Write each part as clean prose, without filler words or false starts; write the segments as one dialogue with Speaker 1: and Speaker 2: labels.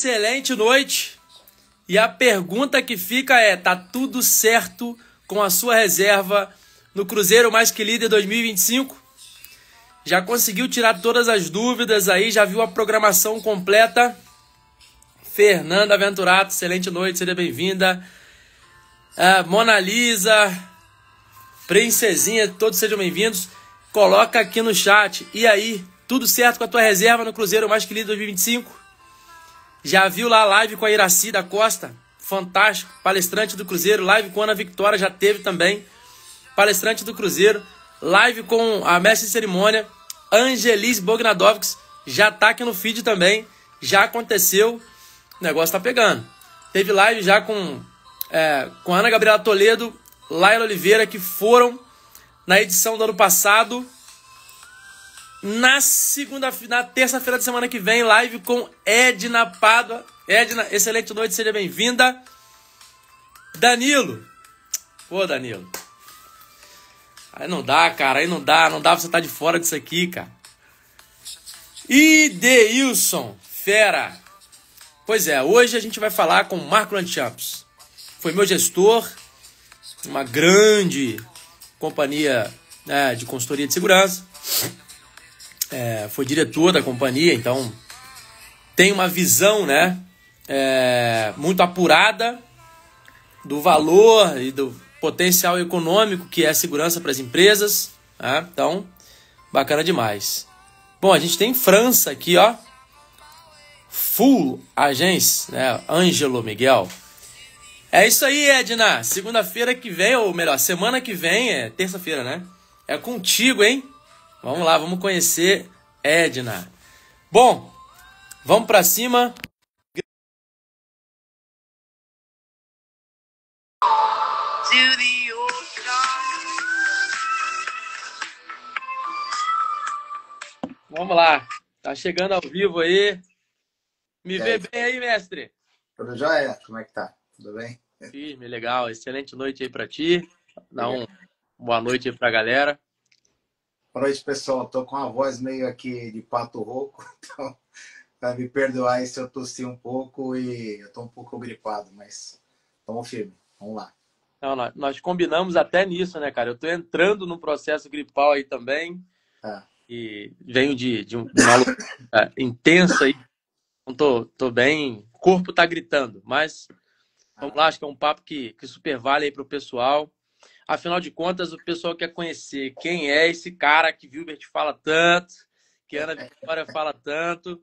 Speaker 1: Excelente noite. E a pergunta que fica é: tá tudo certo com a sua reserva no Cruzeiro Mais Que Líder 2025? Já conseguiu tirar todas as dúvidas aí? Já viu a programação completa? Fernanda Venturato, excelente noite, seja bem-vinda. Mona Lisa, Princesinha, todos sejam bem-vindos. Coloca aqui no chat. E aí, tudo certo com a tua reserva no Cruzeiro Mais Que Líder 2025? Já viu lá a live com a Iraci da Costa? Fantástico. Palestrante do Cruzeiro. Live com a Ana Victória já teve também. Palestrante do Cruzeiro. Live com a mestre de cerimônia, Angelis Bognadovics. Já tá aqui no feed também. Já aconteceu. O negócio tá pegando. Teve live já com a Ana Gabriela Toledo, Laila Oliveira, que foram na edição do ano passado. Na terça-feira da semana que vem, live com Edna Pádua. Edna, excelente noite, seja bem-vinda. Danilo. Pô, Danilo. Aí não dá, cara, aí não dá pra você estar de fora disso aqui, cara. Ideilson, fera. Pois é, hoje a gente vai falar com o Marco Lanchamps. Foi meu gestor, uma grande companhia de consultoria de segurança. Foi diretor da companhia, então tem uma visão muito apurada do valor e do potencial econômico que é a segurança para as empresas. Então, bacana demais. Bom, a gente tem França aqui, ó. Full Agence, Ângelo Miguel. É isso aí, Edna. Segunda-feira que vem, ou melhor, semana que vem, terça-feira, né? É contigo, hein? Vamos lá, vamos conhecer Edna. Bom, vamos pra cima. Vamos lá. Tá chegando ao vivo aí. Me vê bem aí, mestre?
Speaker 2: Tudo jóia? Como é que tá? Tudo bem?
Speaker 1: Firme, legal. Excelente noite aí pra ti. Dá uma boa noite aí pra galera.
Speaker 2: Boa noite, pessoal. Tô com a voz meio aqui de pato rouco, então vai me perdoar aí se eu tossir um pouco e eu tô um pouco gripado, mas tamo firme. Vamos lá.
Speaker 1: Não, nós combinamos até nisso, né, cara? Eu tô entrando num processo gripal aí também. E venho de uma luta intensa aí. Então tô bem. O corpo tá gritando, mas vamos lá, acho que é um papo que super vale aí pro pessoal. Afinal de contas, o pessoal quer conhecer quem é esse cara que Wilbert fala tanto, que Ana Vitória fala tanto.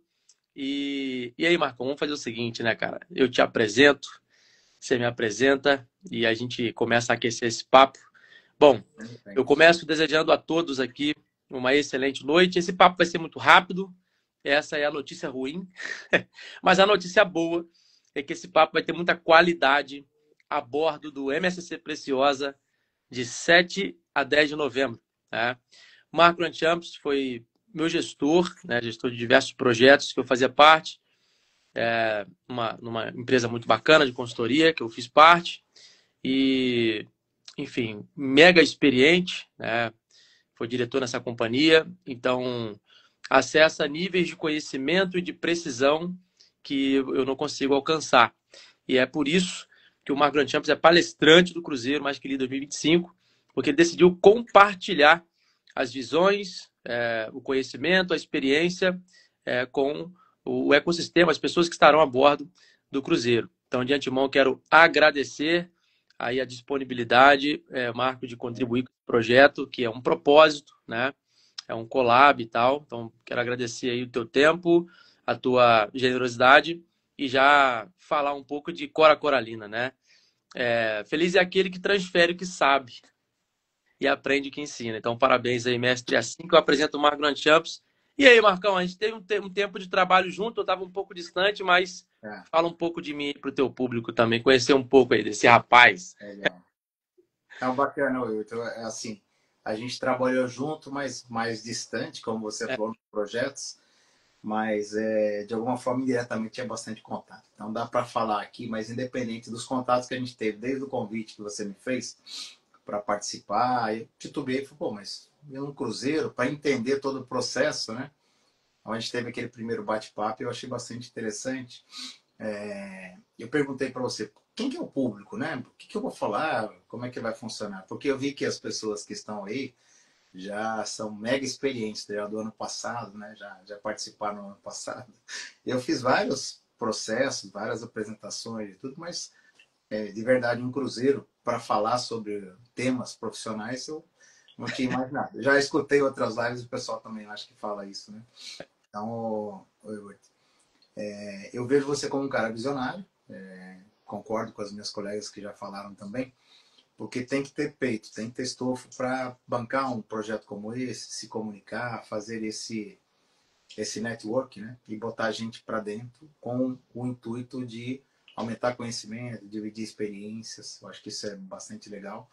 Speaker 1: E aí, Marcão, vamos fazer o seguinte, né, cara? Eu te apresento, você me apresenta e a gente começa a aquecer esse papo. Bom, eu começo desejando a todos aqui uma excelente noite. Esse papo vai ser muito rápido. Essa é a notícia ruim. Mas a notícia boa é que esse papo vai ter muita qualidade a bordo do MSC Preciosa de 7 a 10 de novembro. Marco Lanchamps foi meu gestor, gestor de diversos projetos que eu fazia parte, numa empresa muito bacana de consultoria que eu fiz parte e, enfim, mega experiente, foi diretor nessa companhia, então acessa níveis de conhecimento e de precisão que eu não consigo alcançar. E é por isso que o Marco Lanchamps é palestrante do Cruzeiro Mais Que Líder 2025, porque ele decidiu compartilhar as visões, o conhecimento, a experiência com o ecossistema, as pessoas que estarão a bordo do Cruzeiro. Então, de antemão, eu quero agradecer aí a disponibilidade, Marco, de contribuir com o projeto, que é um propósito, é um collab e tal. Então, quero agradecer aí o teu tempo, a tua generosidade e já falar um pouco de Cora Coralina, feliz é aquele que transfere o que sabe e aprende o que ensina. Então, parabéns aí, mestre. É assim que eu apresento o Marco Lanchamps. E aí, Marcão, a gente teve um tempo de trabalho junto, eu estava um pouco distante, mas fala um pouco de mim para o teu público também, conhecer um pouco aí desse rapaz.
Speaker 2: Legal. É bacana, Wilton. Assim, a gente trabalhou junto, mas mais distante, como você falou, nos projetos, mas de alguma forma, indiretamente, tinha bastante contato. Então, dá para falar aqui, mas independente dos contatos que a gente teve, desde o convite que você me fez para participar, eu titubeei e falei, pô, mas eu no Cruzeiro, para entender todo o processo, A gente teve aquele primeiro bate-papo e eu achei bastante interessante, Eu perguntei para você, quem que é o público, né? O que eu vou falar? Como é que vai funcionar? Porque eu vi que as pessoas que estão aí já são mega experientes, já do ano passado, né? Já participaram no ano passado. Eu fiz vários processos, várias apresentações e tudo, mas de verdade um cruzeiro para falar sobre temas profissionais eu não tinha mais nada. Já escutei outras lives e o pessoal também acho que fala isso, né? Então, eu vejo você como um cara visionário, concordo com as minhas colegas que já falaram também, porque tem que ter peito, tem que ter estofo para bancar um projeto como esse, se comunicar, fazer esse network, né? E botar a gente para dentro com o intuito de aumentar conhecimento, dividir experiências. Eu acho que isso é bastante legal.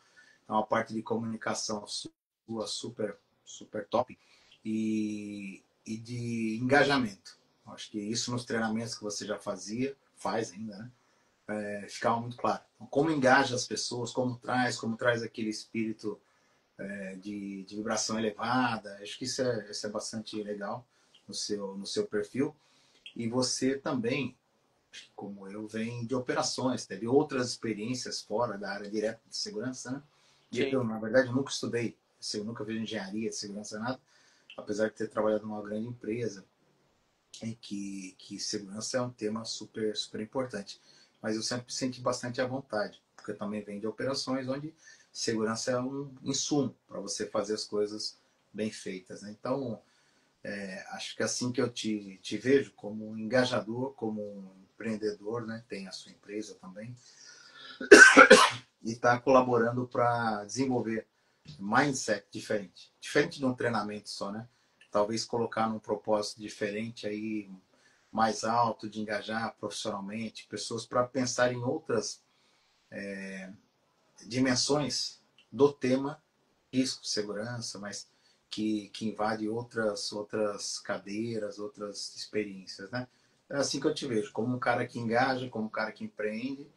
Speaker 2: É uma parte de comunicação sua super, super top e de engajamento. Eu acho que isso nos treinamentos que você já fazia, faz ainda, né? Ficava muito claro. Então, como engaja as pessoas, como traz aquele espírito de vibração elevada. Acho que isso é bastante legal no seu perfil. E você também, como eu, vem de operações, teve outras experiências fora da área direta de segurança, né? E
Speaker 1: Sim.
Speaker 2: eu, na verdade, nunca estudei, eu nunca fiz engenharia de segurança, nada, apesar de ter trabalhado numa grande empresa em que segurança é um tema super, super importante. Mas eu sempre me senti bastante à vontade, porque eu também venho de operações onde segurança é um insumo para você fazer as coisas bem feitas, né? Então, acho que é assim que eu te vejo, como um engajador, como um empreendedor, né? Tem a sua empresa também, e está colaborando para desenvolver mindset diferente. Diferente de um treinamento só, né? Talvez colocar num propósito diferente aí, mais alto, de engajar profissionalmente, pessoas para pensar em outras dimensões do tema risco, segurança, mas que invade outras cadeiras, outras experiências, né? É assim que eu te vejo, como um cara que engaja, como um cara que empreende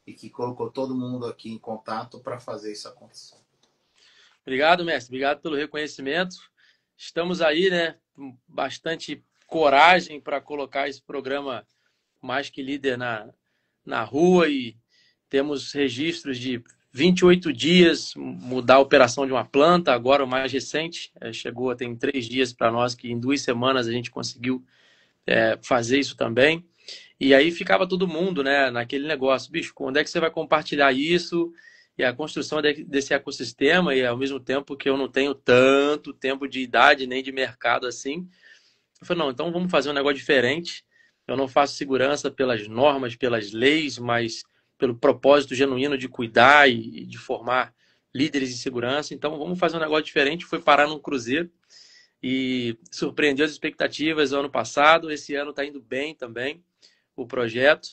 Speaker 2: e que colocou todo mundo aqui em contato para fazer isso acontecer.
Speaker 1: Obrigado, mestre. Obrigado pelo reconhecimento. Estamos aí, né, com bastante coragem para colocar esse programa Mais que Líder na rua e temos registros de 28 dias mudar a operação de uma planta. Agora, o mais recente, chegou, tem 3 dias para nós, que em 2 semanas a gente conseguiu fazer isso também. E aí ficava todo mundo, né, naquele negócio, bicho, quando é que você vai compartilhar isso? E a construção desse ecossistema, e ao mesmo tempo que eu não tenho tanto tempo de idade nem de mercado assim, eu falei, não, então vamos fazer um negócio diferente. Eu não faço segurança pelas normas, pelas leis, mas pelo propósito genuíno de cuidar e de formar líderes de segurança. Então vamos fazer um negócio diferente. Foi parar num cruzeiro e surpreendeu as expectativas no ano passado. Esse ano está indo bem também o projeto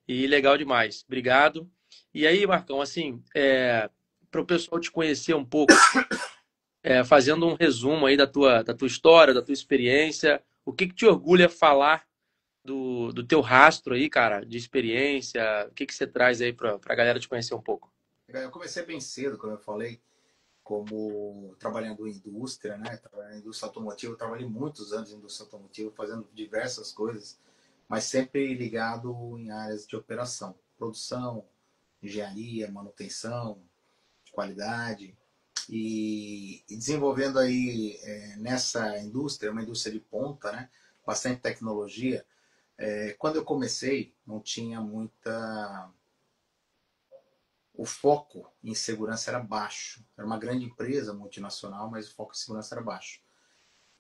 Speaker 1: e legal demais. Obrigado. E aí, Marcão, assim, para o pessoal te conhecer um pouco, fazendo um resumo aí da tua história, da tua experiência, o que te orgulha falar do teu rastro aí, cara, de experiência, o que você traz aí para a galera te conhecer um pouco?
Speaker 2: Eu comecei bem cedo, como eu falei, como trabalhando em indústria, né? Trabalhando em indústria automotiva, eu trabalhei muitos anos em indústria automotiva, fazendo diversas coisas, mas sempre ligado em áreas de operação, produção, engenharia, manutenção, qualidade e desenvolvendo aí nessa indústria, uma indústria de ponta, né? Bastante tecnologia. Quando eu comecei, não tinha muita o foco em segurança era baixo. Era uma grande empresa multinacional, mas o foco em segurança era baixo.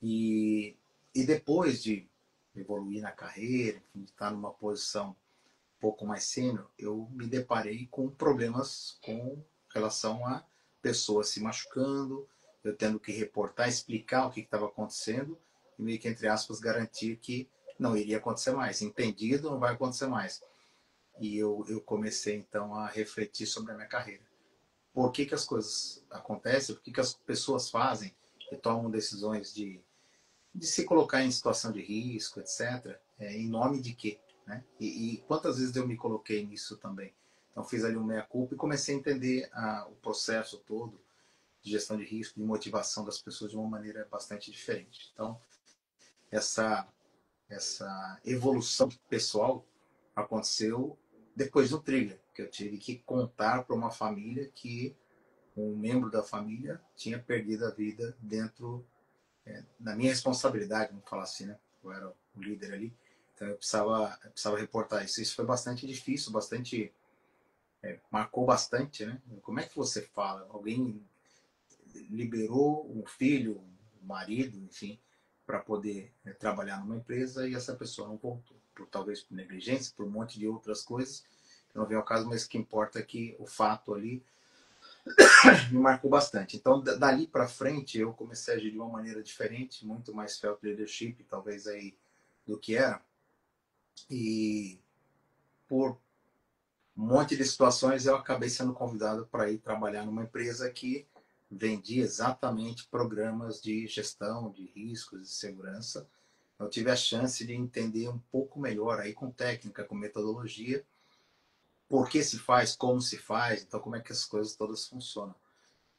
Speaker 2: E, e depois de evoluir na carreira, enfim, de estar numa posição um pouco mais sênior, eu me deparei com problemas com relação a pessoas se machucando, eu tendo que reportar, explicar o que estava acontecendo e meio que, entre aspas, garantir que não iria acontecer mais. Entendido, não vai acontecer mais. E eu comecei, então, a refletir sobre a minha carreira. Por que as coisas acontecem, por que as pessoas fazem e tomam decisões de se colocar em situação de risco, etc., em nome de quê? Né? E quantas vezes eu me coloquei nisso também? Então, fiz ali um meia-culpa e comecei a entender o processo todo de gestão de risco, de motivação das pessoas de uma maneira bastante diferente. Então, essa evolução pessoal aconteceu depois do trigger, que eu tive que contar para uma família que um membro da família tinha perdido a vida dentro da minha responsabilidade, vamos falar assim, né? Eu era o líder ali, então eu precisava reportar isso. Isso foi bastante difícil, bastante marcou bastante, né? Como é que você fala? Alguém liberou um filho, um marido, enfim, para poder trabalhar numa empresa e essa pessoa não voltou, talvez por negligência, por um monte de outras coisas. Eu não vem ao caso, mas o que importa é que o fato ali me marcou bastante. Então, dali para frente, eu comecei a agir de uma maneira diferente, muito mais felt leadership, talvez aí, do que era. E por um monte de situações, eu acabei sendo convidado para ir trabalhar numa empresa que vendia exatamente programas de gestão de riscos e segurança. Eu tive a chance de entender um pouco melhor aí com técnica, com metodologia, por que se faz, como se faz, então como é que as coisas todas funcionam.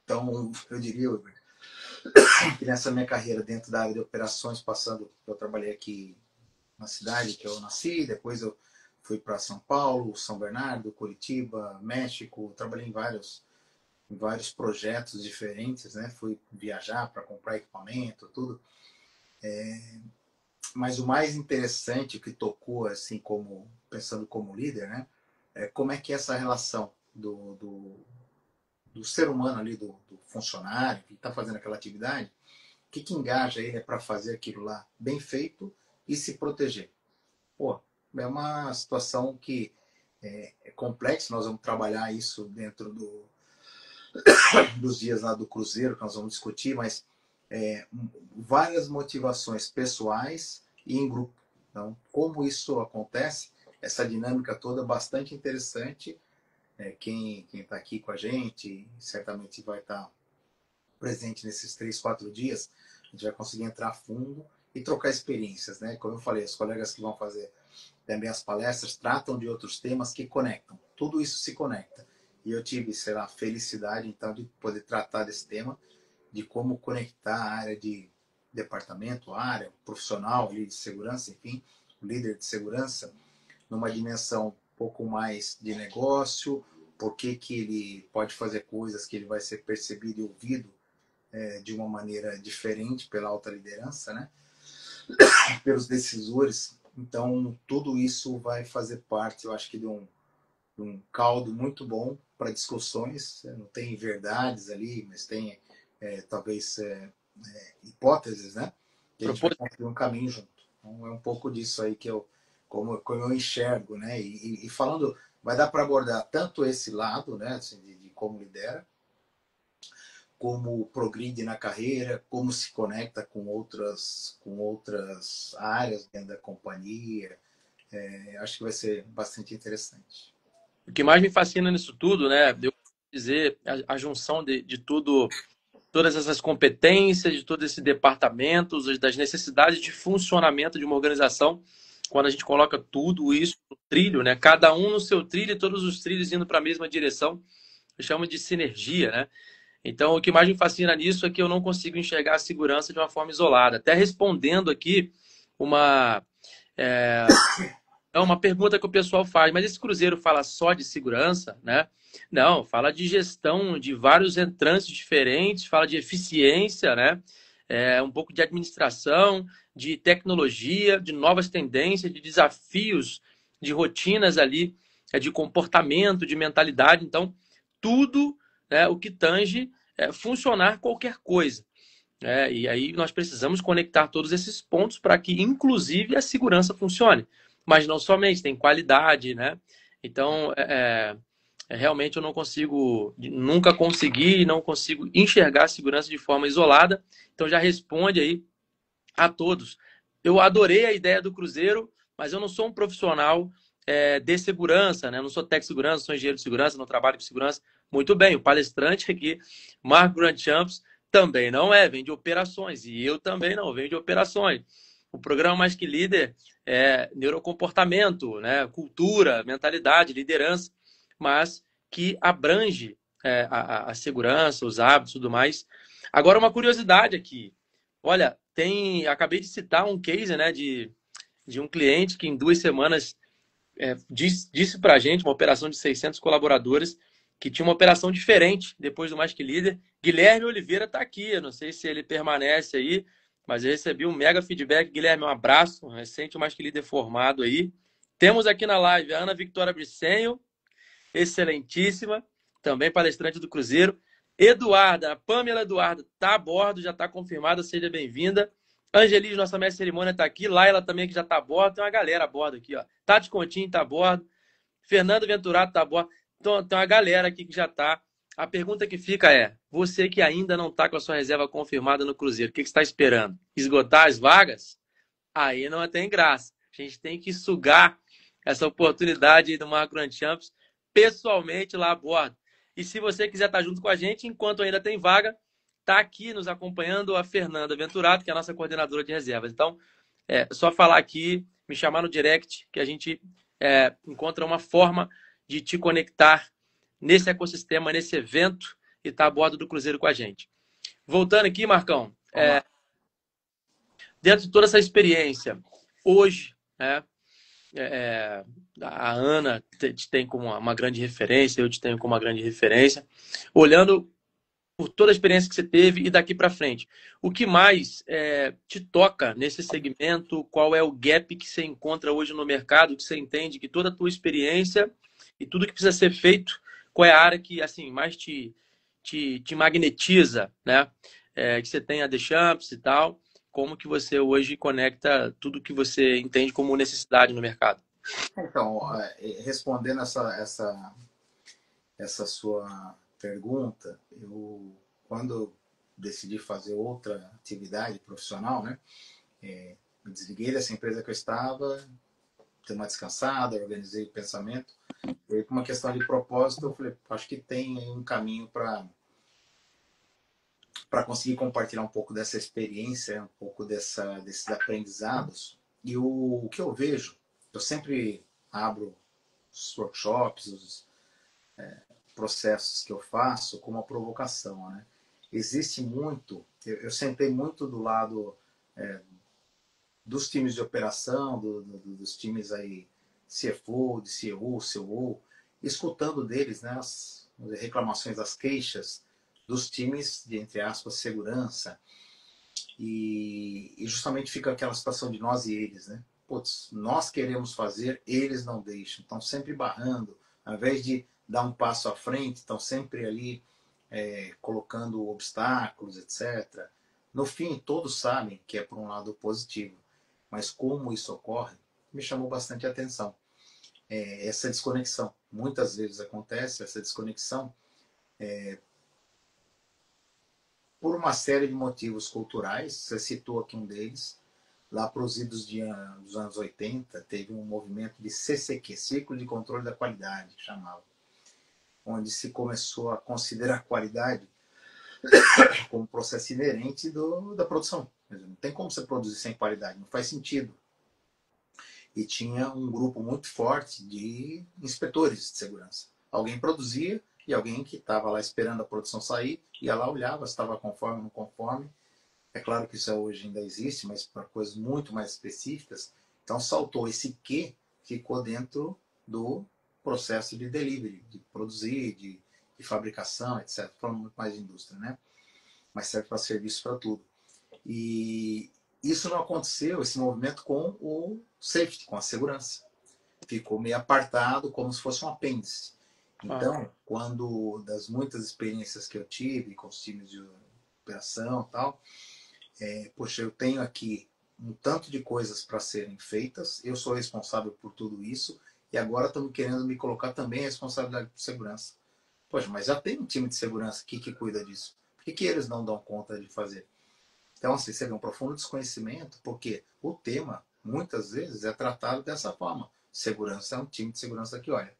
Speaker 2: Então, eu diria, que nessa minha carreira dentro da área de operações, eu trabalhei aqui na cidade que eu nasci, depois eu fui para São Paulo, São Bernardo, Curitiba, México, trabalhei em vários projetos diferentes, né? Fui viajar para comprar equipamento, tudo. Mas o mais interessante, o que tocou, assim, pensando como líder, né? É como é que é essa relação do ser humano ali, do funcionário que está fazendo aquela atividade, o que engaja ele para fazer aquilo lá bem feito e se proteger. Pô, é uma situação que é complexa, nós vamos trabalhar isso dentro dos dias lá do Cruzeiro, que nós vamos discutir, mas várias motivações pessoais e em grupo. Então, como isso acontece, essa dinâmica toda é bastante interessante. Quem está aqui com a gente certamente vai estar presente nesses 3, 4 dias. A gente vai conseguir entrar a fundo e trocar experiências, né? Como eu falei, os colegas que vão fazer também as palestras tratam de outros temas que conectam. Tudo isso se conecta. E eu tive, sei lá, felicidade, então, de poder tratar desse tema, de como conectar a área de departamento, a área profissional ali de segurança, enfim, o líder de segurança, numa dimensão um pouco mais de negócio, por que ele pode fazer coisas que ele vai ser percebido e ouvido de uma maneira diferente pela alta liderança, né? Pelos decisores. Então, tudo isso vai fazer parte, eu acho que, de um caldo muito bom para discussões. Não tem verdades ali, mas tem, talvez, hipóteses, né? Que a gente vai construir um caminho junto. Então, é um pouco disso aí como eu enxergo, né? E falando, vai dar para abordar tanto esse lado, né? Assim, de como lidera, como progride na carreira, como se conecta com outras áreas dentro da companhia. Acho que vai ser bastante interessante.
Speaker 1: O que mais me fascina nisso tudo, né? Eu dizer a junção de tudo, todas essas competências, de todo esse departamento, das necessidades de funcionamento de uma organização, quando a gente coloca tudo isso no trilho, né? Cada um no seu trilho, todos os trilhos indo para a mesma direção, eu chamo de sinergia, né? Então, o que mais me fascina nisso é que eu não consigo enxergar a segurança de uma forma isolada. Até respondendo aqui uma, uma pergunta que o pessoal faz, mas esse cruzeiro fala só de segurança, né? Não, fala de gestão de vários entrantes diferentes, fala de eficiência, né? Um pouco de administração, de tecnologia, de novas tendências, de desafios, de rotinas ali, de comportamento, de mentalidade. Então, tudo, né, o que tange funcionar qualquer coisa. E aí nós precisamos conectar todos esses pontos para que, inclusive, a segurança funcione. Mas não somente, tem qualidade, né? Então, realmente eu não consigo, nunca consegui e não consigo enxergar a segurança de forma isolada. Então já responde aí a todos. Eu adorei a ideia do Cruzeiro, mas eu não sou um profissional de segurança, né? Eu não sou técnico de segurança, sou engenheiro de segurança, não trabalho com segurança. Muito bem, o palestrante aqui, Mark Grant Champs, também não vem de operações. E eu também não, venho de operações. O programa Mais Que Líder é neurocomportamento, né? Cultura, mentalidade, liderança, mas que abrange a segurança, os hábitos e tudo mais. Agora, uma curiosidade aqui. Olha, acabei de citar um case, né, de um cliente que em 2 semanas disse para a gente, uma operação de 600 colaboradores, que tinha uma operação diferente depois do Mais Que Líder. Guilherme Oliveira está aqui, eu não sei se ele permanece aí, mas eu recebi um mega feedback. Guilherme, um abraço, um recente Mais Que Líder formado aí. Temos aqui na live a Ana Victoria Bricenho, excelentíssima, também palestrante do Cruzeiro. Eduarda, a Pamela Eduarda está a bordo, já está confirmada, seja bem-vinda. Angelis, nossa mestre de cerimônia, está aqui. Laila também, que já está a bordo. Tem uma galera a bordo aqui, ó. Tati Contini está a bordo. Fernando Venturato está a bordo. Então, tem uma galera aqui que já está. A pergunta que fica é: você que ainda não está com a sua reserva confirmada no Cruzeiro, o que você está esperando? Esgotar as vagas? Aí não tem graça. A gente tem que sugar essa oportunidade do Marco Grand Champs pessoalmente lá a bordo. E se você quiser estar junto com a gente, enquanto ainda tem vaga, está aqui nos acompanhando a Fernanda Venturato, que é a nossa coordenadora de reservas. Então, é só falar aqui, me chamar no direct, que a gente encontra uma forma de te conectar nesse ecossistema, nesse evento, e estar a bordo do Cruzeiro com a gente. Voltando aqui, Marcão, dentro de toda essa experiência, hoje, a Ana te tem como uma grande referência, eu te tenho como uma grande referência. Olhando por toda a experiência que você teve e daqui para frente, o que mais te toca nesse segmento? Qual é o gap que você encontra hoje no mercado, que você entende que toda a tua experiência e tudo que precisa ser feito, qual é a área que assim mais te magnetiza, né? Que você tem a The Champs e tal, como que você hoje conecta tudo que você entende como necessidade no mercado?
Speaker 2: Então, respondendo essa sua pergunta, quando eu decidi fazer outra atividade profissional, né, me desliguei dessa empresa que eu estava, dei uma descansada, organizei o pensamento, e aí, por uma questão de propósito, eu falei, acho que tem um caminho para conseguir compartilhar um pouco dessa experiência, um pouco desses aprendizados. E o que eu vejo, eu sempre abro os workshops, os processos que eu faço com uma provocação, né? Existe muito, eu sentei muito do lado dos times de operação, dos times aí CFO, de CEO, COO, escutando deles, né, as reclamações, as queixas dos times de, entre aspas, segurança, e justamente fica aquela situação de nós e eles, né? Putz, nós queremos fazer, eles não deixam, estão sempre barrando, ao invés de dar um passo à frente, estão sempre ali colocando obstáculos, etc. No fim, todos sabem que é por um lado positivo, mas como isso ocorre, me chamou bastante a atenção. Essa desconexão, muitas vezes acontece essa desconexão por uma série de motivos culturais. Você citou aqui um deles. Lá para os idos dos anos 80, teve um movimento de CCQ, Ciclo de Controle da Qualidade, que chamava, onde se começou a considerar a qualidade como processo inerente da produção. Não tem como você produzir sem qualidade, não faz sentido. E tinha um grupo muito forte de inspetores de segurança. Alguém produzia e alguém que estava lá esperando a produção sair, ia lá, olhava se estava conforme ou não conforme. É claro que isso hoje ainda existe, mas para coisas muito mais específicas. Então saltou esse que ficou dentro do processo de delivery, de produzir, de fabricação, etc. Falando muito mais de indústria, né? Mas serve para serviço, para tudo. E isso não aconteceu, esse movimento, com o safety, com a segurança. Ficou meio apartado, como se fosse um apêndice. Então, quando das muitas experiências que eu tive com os times de operação e tal, poxa, eu tenho aqui um tanto de coisas para serem feitas, eu sou responsável por tudo isso, e agora estão querendo me colocar também a responsabilidade de segurança. Poxa, mas já tem um time de segurança aqui que cuida disso. Por que eles não dão conta de fazer? Então, assim, você vê um profundo desconhecimento, porque o tema, muitas vezes, é tratado dessa forma. Segurança é um time de segurança que olha.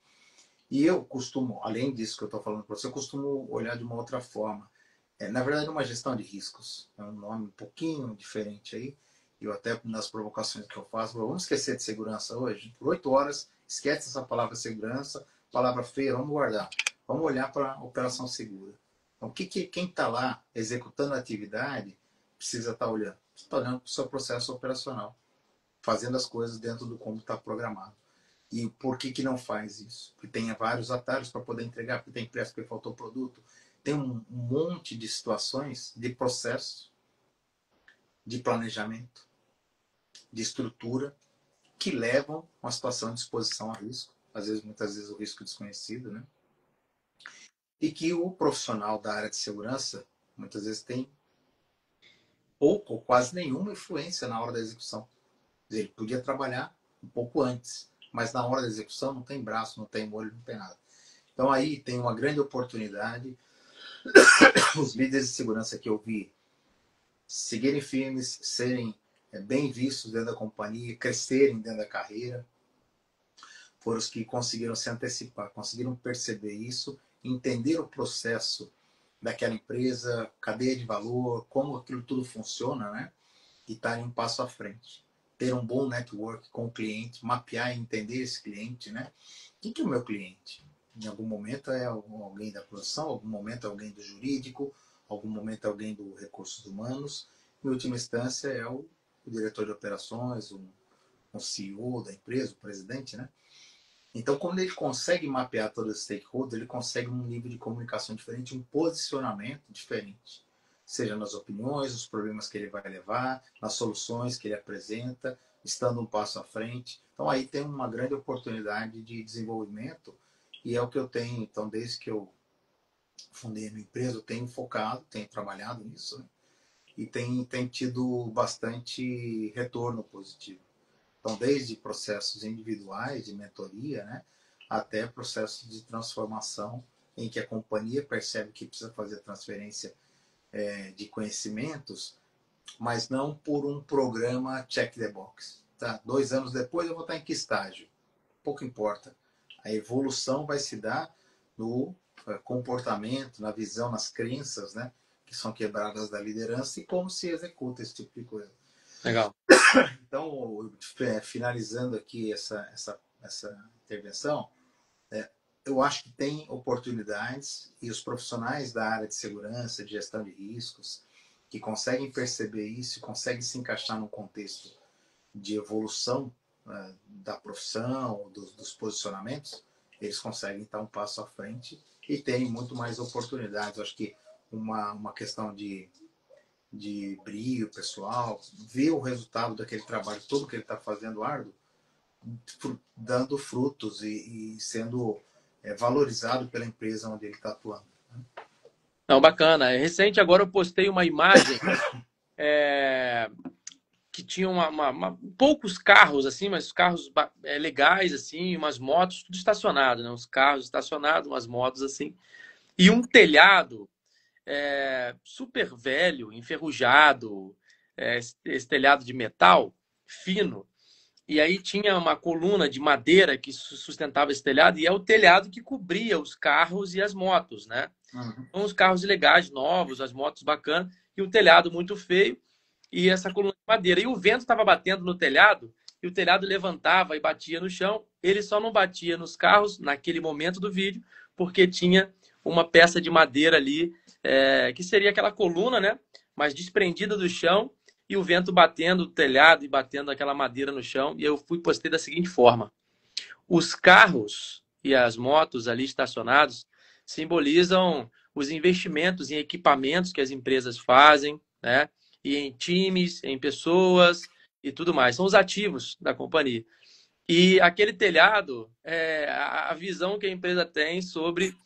Speaker 2: E eu costumo, além disso que eu estou falando para você, eu costumo olhar de uma outra forma. Na verdade, uma gestão de riscos. É um nome um pouquinho diferente aí. Eu até, nas provocações que eu faço, vamos esquecer de segurança hoje? Por 8 horas, esquece essa palavra segurança, palavra feia, vamos guardar. Vamos olhar para a operação segura. Então, quem está lá executando a atividade precisa estar olhando. Você está olhando para o seu processo operacional, fazendo as coisas dentro do como está programado. E por que que não faz isso? Porque tem vários atalhos para poder entregar, porque tem pressa porque faltou produto. Tem um monte de situações, de processo, de planejamento, de estrutura, que levam uma situação de exposição a risco, às vezes, muitas vezes, o risco desconhecido, né? E que o profissional da área de segurança, muitas vezes, tem pouco ou quase nenhuma influência na hora da execução. Ele podia trabalhar um pouco antes, mas na hora da execução não tem braço, não tem molho, não tem nada. Então aí tem uma grande oportunidade. Os líderes de segurança que eu vi seguirem firmes, serem bem vistos dentro da companhia, crescerem dentro da carreira, foram os que conseguiram se antecipar, conseguiram perceber isso, entender o processo daquela empresa, cadeia de valor, como aquilo tudo funciona, né? E estarem um passo à frente. Ter um bom network com o cliente, mapear e entender esse cliente, né? Quem que é o meu cliente? Em algum momento é alguém da produção, algum momento é alguém do jurídico, algum momento é alguém do recursos humanos. Em última instância é o diretor de operações, um CEO da empresa, o presidente, né? Então, quando ele consegue mapear todo esse stakeholder, ele consegue um nível de comunicação diferente, um posicionamento diferente. Seja nas opiniões, os problemas que ele vai levar, nas soluções que ele apresenta, estando um passo à frente. Então, aí tem uma grande oportunidade de desenvolvimento e é o que eu tenho. Então, desde que eu fundei a minha empresa, eu tenho focado, tenho trabalhado nisso, né? E tem tido bastante retorno positivo. Então, desde processos individuais de mentoria, né, até processos de transformação em que a companhia percebe que precisa fazer transferência de conhecimentos, mas não por um programa check the box. Tá? 2 anos depois eu vou estar em que estágio? Pouco importa. A evolução vai se dar no comportamento, na visão, nas crenças, né, que são quebradas da liderança e como se executa esse tipo de coisa.
Speaker 1: Legal.
Speaker 2: Então, finalizando aqui essa intervenção, eu acho que tem oportunidades e os profissionais da área de segurança, de gestão de riscos, que conseguem perceber isso, conseguem se encaixar num contexto de evolução da profissão, dos posicionamentos, eles conseguem estar um passo à frente e têm muito mais oportunidades. Eu acho que uma questão de brilho pessoal, ver o resultado daquele trabalho todo que ele está fazendo árduo, dando frutos e sendo valorizado pela empresa onde ele está atuando.
Speaker 1: Não, bacana. É recente, agora eu postei uma imagem que tinha poucos carros, assim, mas carros legais, assim, umas motos, tudo estacionado, né? Uns carros estacionados, umas motos, assim. E um telhado super velho, enferrujado, esse telhado de metal fino. E aí tinha uma coluna de madeira que sustentava esse telhado, e é o telhado que cobria os carros e as motos, né?
Speaker 2: Uhum.
Speaker 1: Então, os carros legais, novos, as motos bacanas, e o telhado muito feio, e essa coluna de madeira. E o vento estava batendo no telhado, e o telhado levantava e batia no chão. Ele só não batia nos carros naquele momento do vídeo, porque tinha uma peça de madeira ali, que seria aquela coluna, né? Mas desprendida do chão, e o vento batendo no telhado e batendo aquela madeira no chão. E eu postei da seguinte forma: os carros e as motos ali estacionados simbolizam os investimentos em equipamentos que as empresas fazem, né? E em times, em pessoas e tudo mais. São os ativos da companhia. E aquele telhado é a visão que a empresa tem sobre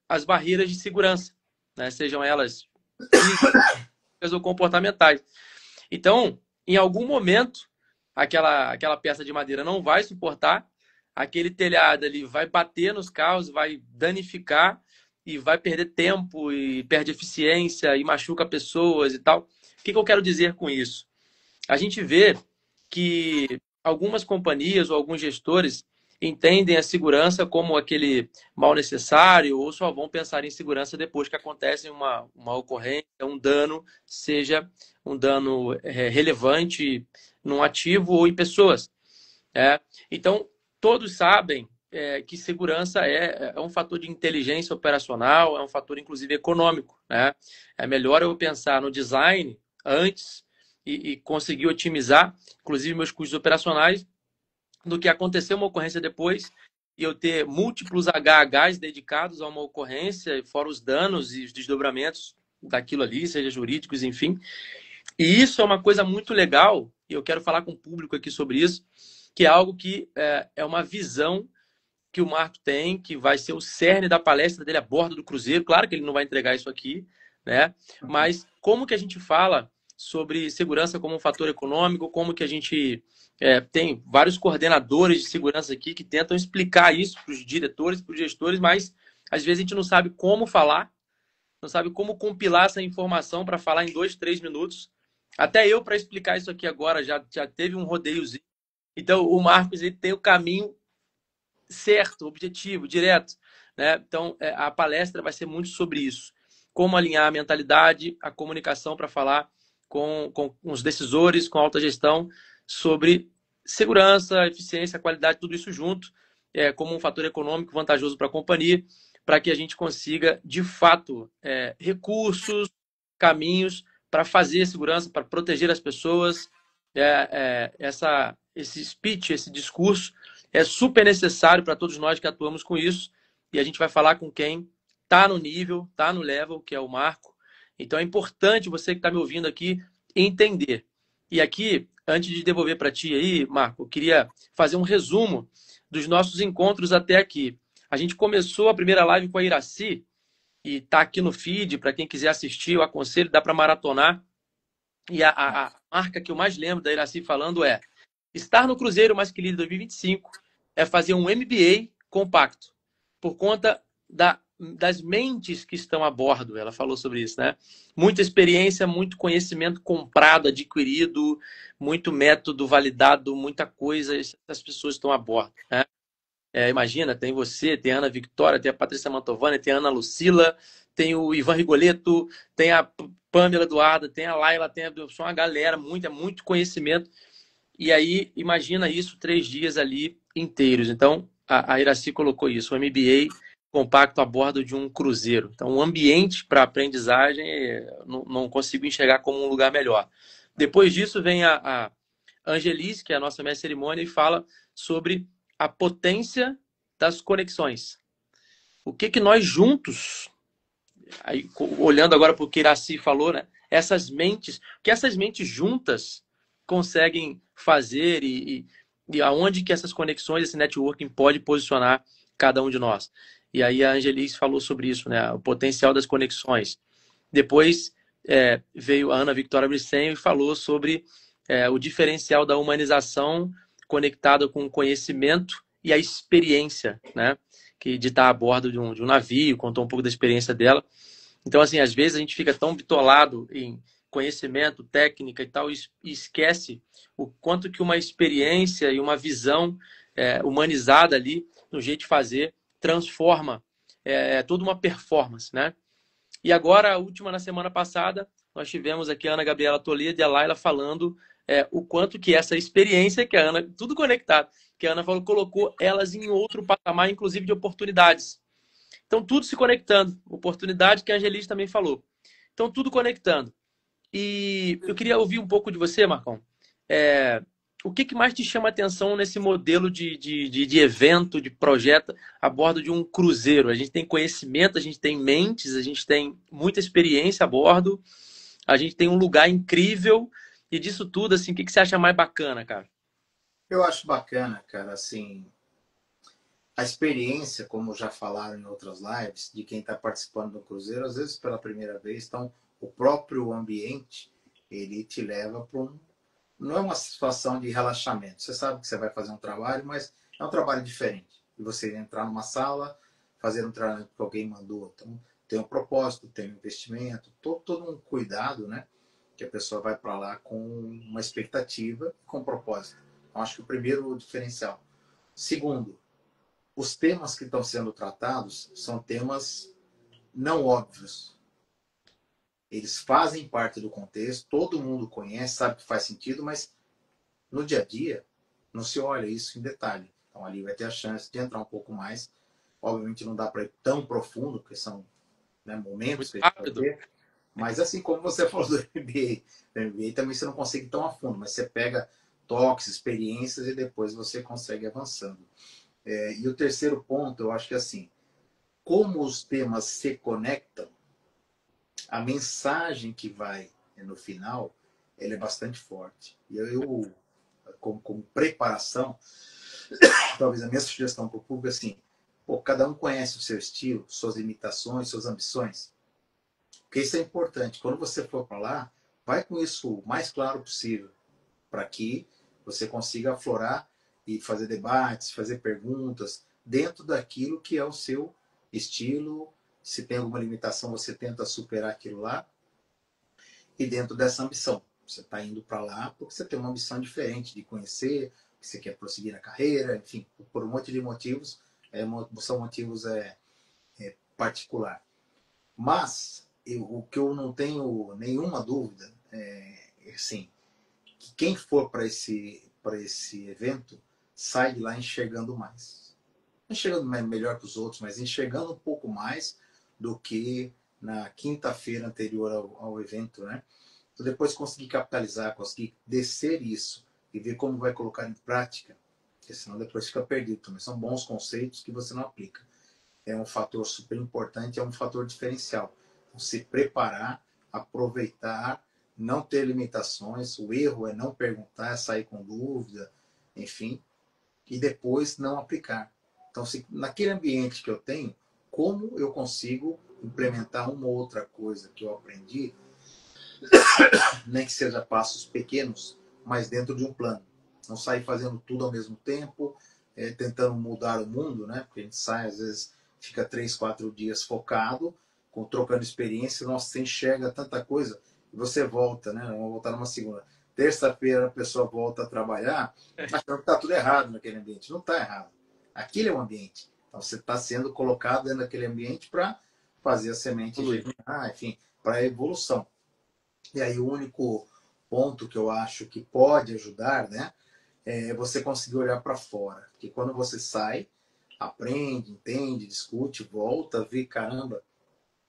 Speaker 1: as barreiras de segurança, né? Sejam elas físicas ou comportamentais. Então, em algum momento, aquela peça de madeira não vai suportar, aquele telhado ali vai bater nos carros, vai danificar e vai perder tempo e perde eficiência e machuca pessoas e tal. O que eu quero dizer com isso? A gente vê que algumas companhias ou alguns gestores entendem a segurança como aquele mal necessário ou só vão pensar em segurança depois que acontece uma ocorrência, um dano, seja um dano relevante num ativo ou em pessoas. Então, todos sabem que segurança é um fator de inteligência operacional, é um fator, inclusive, econômico. Né? É melhor eu pensar no design antes e conseguir otimizar, inclusive, meus custos operacionais, do que acontecer uma ocorrência depois e eu ter múltiplos HHs dedicados a uma ocorrência, fora os danos e os desdobramentos daquilo ali, seja jurídicos, enfim. E isso é uma coisa muito legal, e eu quero falar com o público aqui sobre isso, que é algo que é uma visão que o Marco tem, que vai ser o cerne da palestra dele a bordo do Cruzeiro. Claro que ele não vai entregar isso aqui, né? Mas como que a gente fala sobre segurança como um fator econômico, como que a gente tem vários coordenadores de segurança aqui que tentam explicar isso para os diretores, para os gestores, mas às vezes a gente não sabe como falar, não sabe como compilar essa informação para falar em 2, 3 minutos. Até eu, para explicar isso aqui agora, já teve um rodeiozinho. Então, o Marcos ele tem o caminho certo, objetivo, direto, né? Então, a palestra vai ser muito sobre isso. Como alinhar a mentalidade, a comunicação para falar com os decisores, com a alta gestão, sobre segurança, eficiência, qualidade, tudo isso junto, como um fator econômico vantajoso para a companhia, para que a gente consiga, de fato, recursos, caminhos para fazer segurança, para proteger as pessoas. Esse speech, esse discurso, é super necessário para todos nós que atuamos com isso. E a gente vai falar com quem está no nível, está no level, que é o Marco. Então é importante você que está me ouvindo aqui entender. E aqui, antes de devolver para ti aí, Marco, eu queria fazer um resumo dos nossos encontros até aqui. A gente começou a primeira live com a Iraci, e está aqui no feed, para quem quiser assistir, eu aconselho, dá para maratonar. E a marca que eu mais lembro da Iraci falando é: estar no Cruzeiro Mais Que Líder 2025 é fazer um MBA compacto, por conta das mentes que estão a bordo. Ela falou sobre isso, né? Muita experiência, muito conhecimento comprado, adquirido, muito método validado, muita coisa. Essas pessoas estão a bordo, né? Imagina, tem você, tem a Ana Victoria, tem a Patrícia Mantovani, tem a Ana Lucila, tem o Ivan Rigoletto, tem a Pamela Eduarda, tem a Laila, tem uma galera, muito conhecimento. E aí, imagina isso 3 dias ali inteiros. Então, a Iraci colocou isso, o MBA compacto a bordo de um cruzeiro. Então, o ambiente para aprendizagem, não consigo enxergar como um lugar melhor. Depois disso, vem a Angelice, que é a nossa mestre de cerimônia, e fala sobre a potência das conexões. O que nós juntos, aí, olhando agora para o que Iraci falou, né? O que essas mentes juntas conseguem fazer e aonde que essas conexões, esse networking pode posicionar cada um de nós. E aí a Angelice falou sobre isso, né? O potencial das conexões. Depois veio a Ana Victoria Briceño e falou sobre o diferencial da humanização conectada com o conhecimento e a experiência, né? Que de estar a bordo de um navio, contou um pouco da experiência dela. Então, assim, às vezes a gente fica tão bitolado em conhecimento, técnica e tal, e esquece o quanto que uma experiência e uma visão humanizada ali, no jeito de fazer, transforma toda uma performance, né? E agora, a última, na semana passada, nós tivemos aqui a Ana Gabriela Toledo e a Laila falando o quanto que essa experiência que a Ana, tudo conectado, que a Ana falou, colocou elas em outro patamar, inclusive de oportunidades. Então, tudo se conectando. Oportunidade que a Angelice também falou. Então, tudo conectando. E eu queria ouvir um pouco de você, Marcão. O que mais te chama a atenção nesse modelo de evento, de projeto a bordo de um cruzeiro? A gente tem conhecimento, a gente tem mentes, a gente tem muita experiência a bordo, a gente tem um lugar incrível. E disso tudo, assim, o que você acha mais bacana, cara?
Speaker 2: Eu acho bacana, cara, assim, a experiência, como já falaram em outras lives, de quem está participando do cruzeiro, às vezes pela primeira vez, então o próprio ambiente, ele te leva para não é uma situação de relaxamento. Você sabe que você vai fazer um trabalho, mas é um trabalho diferente. E você entrar numa sala, fazer um trabalho que alguém mandou. Então, tem um propósito, tem um investimento, todo um cuidado, né? Que a pessoa vai para lá com uma expectativa e com um propósito. Então, acho que o primeiro diferencial. Segundo, os temas que estão sendo tratados são temas não óbvios. Eles fazem parte do contexto, todo mundo conhece, sabe que faz sentido, mas no dia a dia não se olha isso em detalhe. Então ali vai ter a chance de entrar um pouco mais. Obviamente não dá para ir tão profundo, porque são momentos que a gente vai ver. Mas assim como você falou do MBA também você não consegue ir tão a fundo, mas você pega toques, experiências, e depois você consegue avançando. E o terceiro ponto, eu acho que assim, como os temas se conectam, a mensagem que vai no final, ela é bastante forte. E como preparação, talvez a minha sugestão para o público é assim, pô, cada um conhece o seu estilo, suas limitações, suas ambições. Porque isso é importante. Quando você for para lá, vai com isso o mais claro possível, para que você consiga aflorar e fazer debates, fazer perguntas dentro daquilo que é o seu estilo. Se tem alguma limitação, você tenta superar aquilo lá. E dentro dessa ambição, você está indo para lá porque você tem uma ambição diferente de conhecer, que você quer prosseguir na carreira, enfim, por um monte de motivos. São motivos particular. Mas o que eu não tenho nenhuma dúvida assim, que quem for para esse evento sai de lá enxergando mais. Enxergando melhor que os outros, mas enxergando um pouco mais do que na quinta-feira anterior ao evento, né? Então, depois conseguir capitalizar, conseguir descer isso e ver como vai colocar em prática, porque senão depois fica perdido também. São bons conceitos que você não aplica. É um fator super importante, é um fator diferencial. Então, se preparar, aproveitar, não ter limitações. O erro é não perguntar, é sair com dúvida, enfim, e depois não aplicar. Então, naquele ambiente que eu tenho, como eu consigo implementar uma ou outra coisa que eu aprendi, nem que seja passos pequenos, mas dentro de um plano. Não sair fazendo tudo ao mesmo tempo, tentando mudar o mundo, né? Porque a gente sai, às vezes, fica 3, 4 dias focado, trocando experiência, nossa, você enxerga tanta coisa, e você volta, né? Vamos voltar numa segunda. Terça-feira a pessoa volta a trabalhar, achando que está tudo errado naquele ambiente. Não está errado. Aquele é o ambiente. Então você está sendo colocado dentro daquele ambiente para fazer a semente germinar, enfim, para a evolução. E aí o único ponto que eu acho que pode ajudar, né, é você conseguir olhar para fora. Porque quando você sai, aprende, entende, discute, volta, vê, caramba,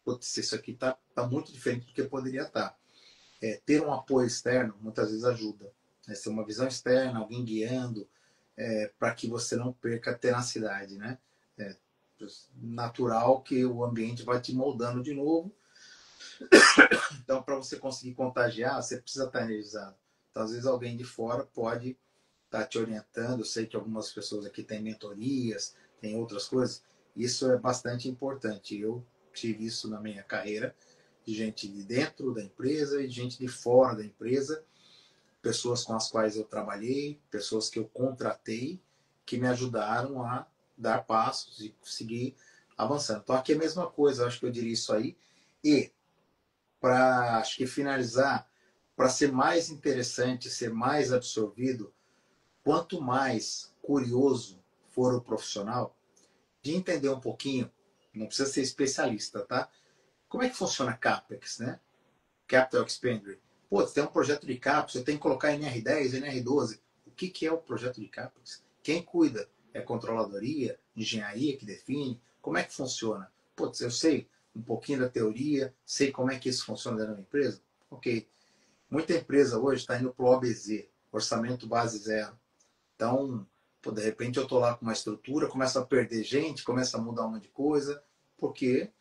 Speaker 2: putz, isso aqui tá muito diferente do que poderia estar. Ter um apoio externo muitas vezes ajuda. Né? Ter uma visão externa, alguém guiando, para que você não perca a tenacidade, né? É natural que o ambiente vai te moldando de novo. Então, para você conseguir contagiar, você precisa estar energizado. Então, às vezes, alguém de fora pode estar te orientando. Eu sei que algumas pessoas aqui têm mentorias, têm outras coisas. Isso é bastante importante. Eu tive isso na minha carreira, de gente de dentro da empresa e de gente de fora da empresa, pessoas com as quais eu trabalhei, pessoas que eu contratei, que me ajudaram a dar passos e conseguir avançando. Então, aqui é a mesma coisa, acho que eu diria isso aí. E para, acho que finalizar, para ser mais interessante, ser mais absorvido, quanto mais curioso for o profissional, de entender um pouquinho, não precisa ser especialista, tá? Como é que funciona CAPEX, né? Capital Expenditure. Pô, você tem um projeto de CAPEX, você tem que colocar NR10, NR12. O que é o projeto de CAPEX? Quem cuida? É a controladoria, engenharia que define? Como é que funciona? Putz, eu sei um pouquinho da teoria, sei como é que isso funciona dentro da empresa. Ok. Muita empresa hoje está indo para o OBZ, Orçamento Base Zero. Então, pô, de repente eu estou lá com uma estrutura, começa a perder gente, começa a mudar um monte de coisa, porque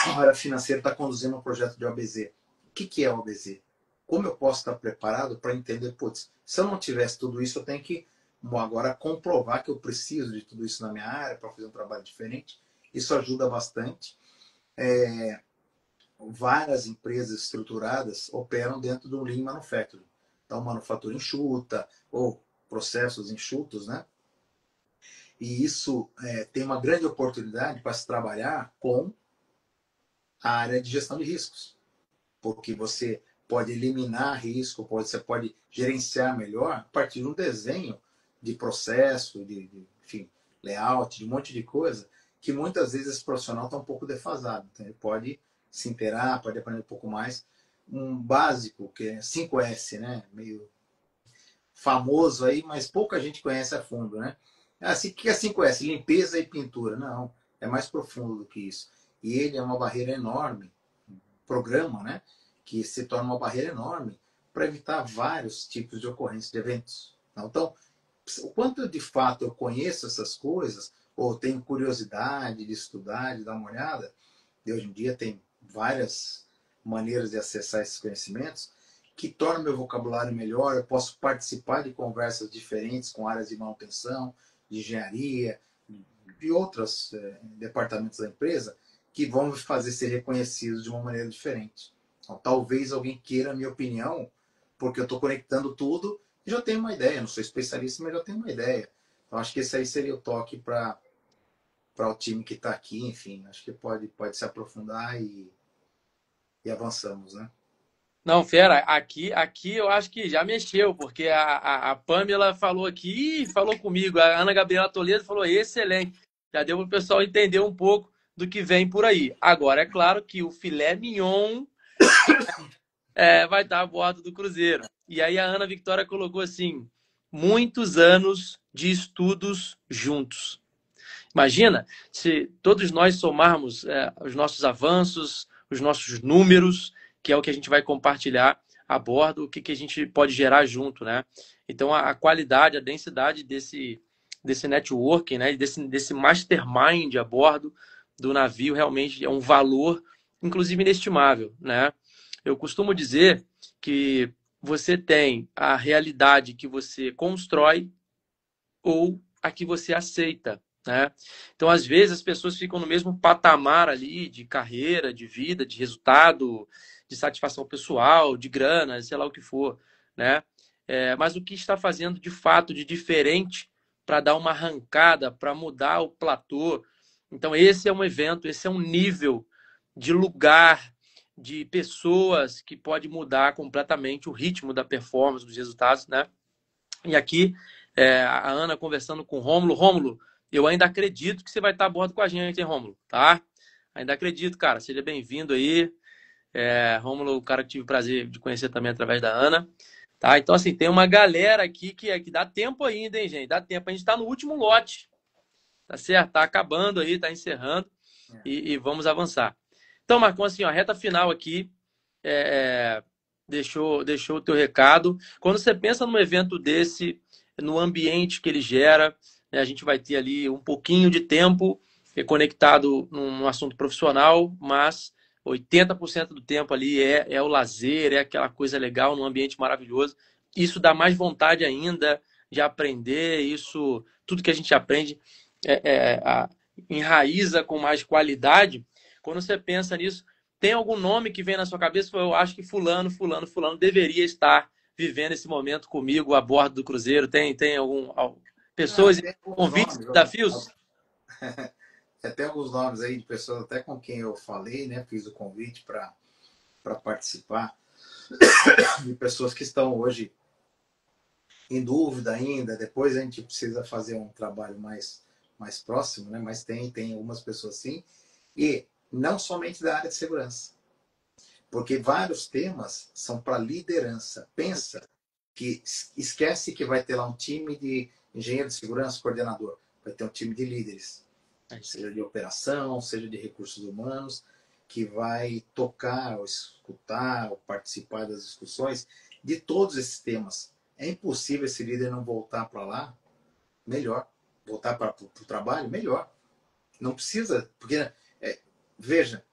Speaker 2: a área financeira está conduzindo um projeto de OBZ. O que é OBZ? Como eu posso estar preparado para entender, putz, se eu não tivesse tudo isso, eu tenho que agora comprovar que eu preciso de tudo isso na minha área para fazer um trabalho diferente. Isso ajuda bastante. Várias empresas estruturadas operam dentro do Lean Manufacturing. Então, manufatura enxuta ou processos enxutos, né? E isso tem uma grande oportunidade para se trabalhar com a área de gestão de riscos, porque você pode eliminar risco, você pode gerenciar melhor a partir de um desenho de processo, enfim, layout, de um monte de coisa, que muitas vezes esse profissional está um pouco defasado. Então, ele pode se inteirar, pode aprender um pouco mais. Um básico, que é 5S, né? Meio famoso aí, mas pouca gente conhece a fundo, né? Assim, o que é 5S? Limpeza e pintura. Não, é mais profundo do que isso. E ele é uma barreira enorme, programa, né? Que se torna uma barreira enorme para evitar vários tipos de ocorrência de eventos. Então, o quanto de fato eu conheço essas coisas, ou tenho curiosidade de estudar, de dar uma olhada, e hoje em dia tem várias maneiras de acessar esses conhecimentos, que tornam meu vocabulário melhor, eu posso participar de conversas diferentes com áreas de manutenção, de engenharia, de outros departamentos da empresa, que vão me fazer ser reconhecidos de uma maneira diferente. Então, talvez alguém queira a minha opinião, porque eu estou conectando tudo e já tenho uma ideia. Não sou especialista, mas já tenho uma ideia. Então, acho que esse aí seria o toque para o time que está aqui. Enfim, acho que pode se aprofundar e avançamos, né?
Speaker 1: Não, fera, aqui eu acho que já mexeu, porque a Pamela falou aqui, falou comigo, a Ana Gabriela Toledo falou excelente. Já deu para o pessoal entender um pouco do que vem por aí. Agora, é claro que o filé mignon vai estar a bordo do Cruzeiro. E aí a Ana Victoria colocou assim: muitos anos de estudos juntos. Imagina se todos nós somarmos os nossos avanços, os nossos números, que é o que a gente vai compartilhar a bordo, o que a gente pode gerar junto, né? Então, a qualidade, a densidade desse networking, né? Desse mastermind a bordo do navio realmente é um valor, inclusive, inestimável, né? Eu costumo dizer que você tem a realidade que você constrói ou a que você aceita, né? Então, às vezes, as pessoas ficam no mesmo patamar ali de carreira, de vida, de resultado, de satisfação pessoal, de grana, sei lá o que for, né? Mas o que está fazendo de fato de diferente para dar uma arrancada, para mudar o platô? Então, esse é um evento, esse é um nível de lugar, de pessoas que pode mudar completamente o ritmo da performance, dos resultados, né? E aqui, a Ana conversando com o Rômulo. Rômulo, eu ainda acredito que você vai estar a bordo com a gente, hein, Rômulo? Tá? Ainda acredito, cara. Seja bem-vindo aí. Rômulo, o cara que tive o prazer de conhecer também através da Ana. Tá? Então, assim, tem uma galera aqui que dá tempo ainda, hein, gente? Dá tempo. A gente está no último lote. Tá certo? Tá acabando aí, tá encerrando. E vamos avançar. Então, Marcão, assim, ó, reta final aqui. Deixou o teu recado. Quando você pensa num evento desse, no ambiente que ele gera, né, a gente vai ter ali um pouquinho de tempo conectado num assunto profissional, mas 80% do tempo ali é o lazer, é aquela coisa legal num ambiente maravilhoso. Isso dá mais vontade ainda de aprender, isso, tudo que a gente aprende enraiza com mais qualidade. Quando você pensa nisso, tem algum nome que vem na sua cabeça? Eu acho que fulano deveria estar vivendo esse momento comigo a bordo do Cruzeiro. Tem algum pessoas,
Speaker 2: Tem alguns
Speaker 1: convites,
Speaker 2: nomes.
Speaker 1: desafios?
Speaker 2: Tem alguns nomes aí de pessoas até com quem eu falei, né? Fiz o convite para participar, de pessoas que estão hoje em dúvida ainda. Depois a gente precisa fazer um trabalho mais próximo, né? Mas tem algumas pessoas sim. E não somente da área de segurança, porque vários temas são para liderança. Pensa que esquece que vai ter lá um time de engenheiro de segurança, coordenador. Vai ter um time de líderes, seja de operação, seja de recursos humanos, que vai tocar, ou escutar, ou participar das discussões de todos esses temas. É impossível esse líder não voltar para lá, melhor. Voltar para o trabalho, melhor. Não precisa, porque, veja,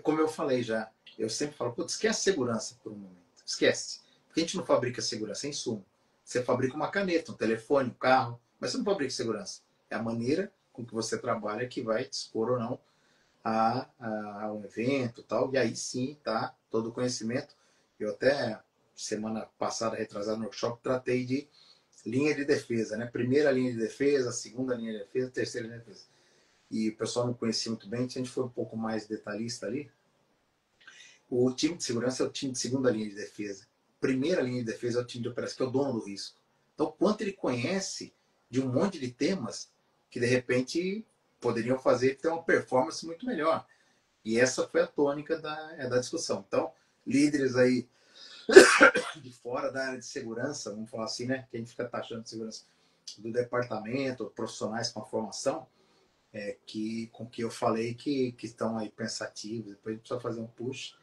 Speaker 2: como eu falei já, eu sempre falo, putz, esquece segurança por um momento. Esquece. Porque a gente não fabrica segurança, é insumo. Você fabrica uma caneta, um telefone, um carro, mas você não fabrica segurança. É a maneira com que você trabalha que vai te expor ou não a um evento e tal. E aí sim, tá todo o conhecimento. Eu até, semana passada, retrasada no workshop, tratei de linha de defesa, né? Primeira linha de defesa, segunda linha de defesa, terceira linha de defesa. E o pessoal não conhecia muito bem, então a gente foi um pouco mais detalhista ali. O time de segurança é o time de segunda linha de defesa. Primeira linha de defesa é o time de operação, que é o dono do risco. Então, quanto ele conhece de um monte de temas que, de repente, poderiam fazer ter uma performance muito melhor. E essa foi a tônica da discussão. Então, líderes aí de fora da área de segurança, vamos falar assim, né? Que a gente fica taxando de segurança do departamento, profissionais com a formação, com que eu falei que estão aí pensativos. Depois a gente precisa fazer um push,